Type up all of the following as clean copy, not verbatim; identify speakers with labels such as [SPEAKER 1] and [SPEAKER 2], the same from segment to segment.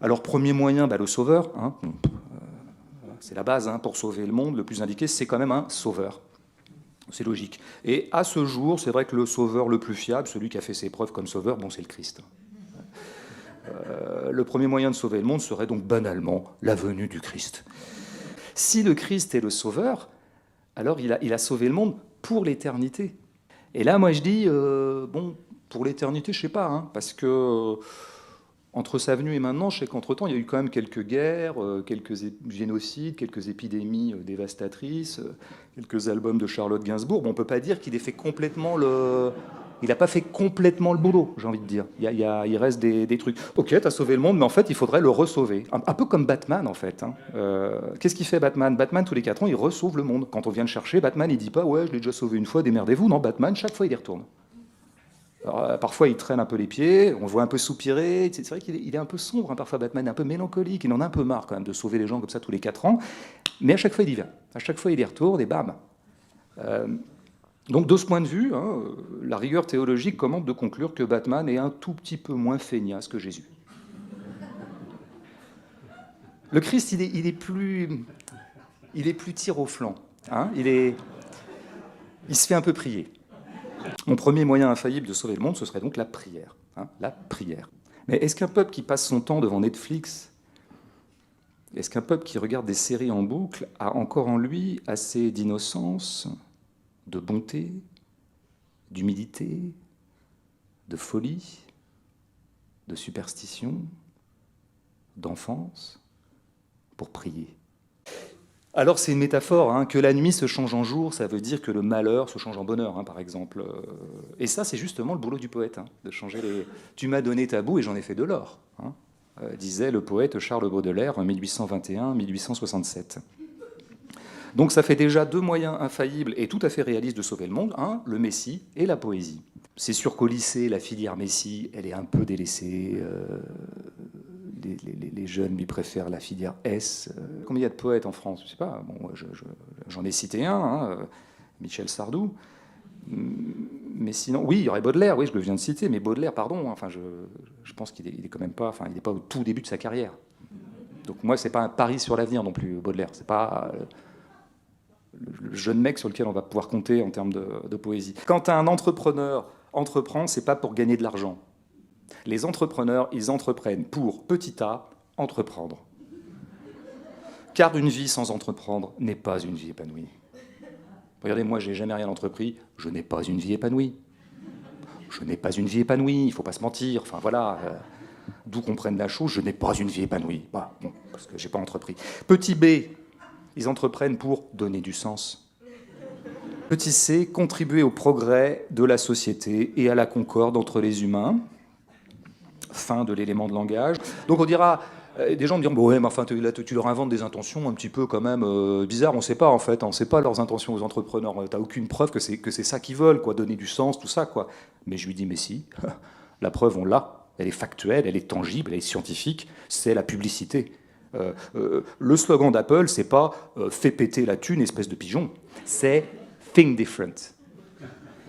[SPEAKER 1] Alors, premier moyen, le sauveur. Hein. C'est la base pour sauver le monde. Le plus indiqué, c'est quand même un sauveur. C'est logique. Et à ce jour, c'est vrai que le sauveur le plus fiable, celui qui a fait ses preuves comme sauveur, c'est le Christ. Le premier moyen de sauver le monde serait donc banalement la venue du Christ. Si le Christ est le sauveur, alors il a sauvé le monde pour l'éternité. Et là, moi, je dis, pour l'éternité, je sais pas, parce que entre sa venue et maintenant, je sais qu'entre-temps, il y a eu quand même quelques guerres, quelques génocides, quelques épidémies dévastatrices, quelques albums de Charlotte Gainsbourg. On ne peut pas dire qu'il ait fait complètement le... Il n'a pas fait complètement le boulot, j'ai envie de dire. Il reste des trucs. Ok, tu as sauvé le monde, mais en fait, il faudrait le re-sauver. Un peu comme Batman, en fait. Qu'est-ce qu'il fait, Batman? Batman, tous les 4 ans, il re-sauve le monde. Quand on vient le chercher, Batman, il dit pas « Ouais, je l'ai déjà sauvé une fois, démerdez-vous ». Non, Batman, chaque fois, il y retourne. Alors, parfois, il traîne un peu les pieds, on le voit un peu soupirer. C'est vrai qu'il est un peu sombre, parfois, Batman, un peu mélancolique. Il en a un peu marre, quand même, de sauver les gens comme ça tous les 4 ans. Mais à chaque fois, il y va. À chaque fois, il y retourne, et bam. Donc, de ce point de vue, la rigueur théologique commande de conclure que Batman est un tout petit peu moins feignasse que Jésus. Le Christ, il est plus tir au flanc. Il se fait un peu prier. Mon premier moyen infaillible de sauver le monde, ce serait donc la prière. La prière. Mais est-ce qu'un peuple qui passe son temps devant Netflix, est-ce qu'un peuple qui regarde des séries en boucle a encore en lui assez d'innocence, de bonté, d'humilité, de folie, de superstition, d'enfance, pour prier? Alors c'est une métaphore, que la nuit se change en jour, ça veut dire que le malheur se change en bonheur, par exemple. Et ça, c'est justement le boulot du poète, de changer les... Tu m'as donné ta boue et j'en ai fait de l'or, disait le poète Charles Baudelaire en 1821-1867. Donc ça fait déjà 2 moyens infaillibles et tout à fait réalistes de sauver le monde, le Messie et la poésie. C'est sûr qu'au lycée, la filière Messie, elle est un peu délaissée. Les jeunes lui préfèrent la filière S. Combien il y a de poètes en France? Je ne sais pas. Bon, j'en ai cité un, Michel Sardou. Mais sinon, oui, il y aurait Baudelaire, oui, je le viens de citer, mais Baudelaire, pardon, je pense qu'il est quand même pas, il n'est pas au tout début de sa carrière. Donc moi, c'est pas un pari sur l'avenir non plus, Baudelaire. C'est pas le jeune mec sur lequel on va pouvoir compter en termes de poésie. Quand un entrepreneur entreprend, c'est pas pour gagner de l'argent. Les entrepreneurs, ils entreprennent pour, petit a, entreprendre. Car une vie sans entreprendre n'est pas une vie épanouie. Regardez, moi, j'ai jamais rien entrepris, je n'ai pas une vie épanouie. Je n'ai pas une vie épanouie, il ne faut pas se mentir, d'où qu'on prenne la chose, je n'ai pas une vie épanouie. Parce que je n'ai pas entrepris. Petit b, ils entreprennent pour donner du sens. Petit c, contribuer au progrès de la société et à la concorde entre les humains. Fin de l'élément de langage. Donc on dira, des gens me diront, ouais, mais là, tu leur inventes des intentions un petit peu quand même bizarres, on ne sait pas en fait, on ne sait pas leurs intentions aux entrepreneurs, tu n'as aucune preuve que c'est ça qu'ils veulent, donner du sens, tout ça, quoi. Mais je lui dis, mais si, la preuve on l'a, elle est factuelle, elle est tangible, elle est scientifique, c'est la publicité. Le slogan d'Apple, c'est pas fais péter la thune, espèce de pigeon, c'est think different.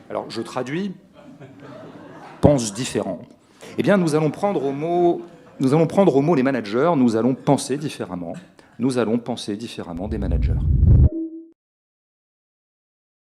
[SPEAKER 1] Alors je traduis, pense différent. Eh bien, nous allons prendre au mot les managers, nous allons penser différemment des managers.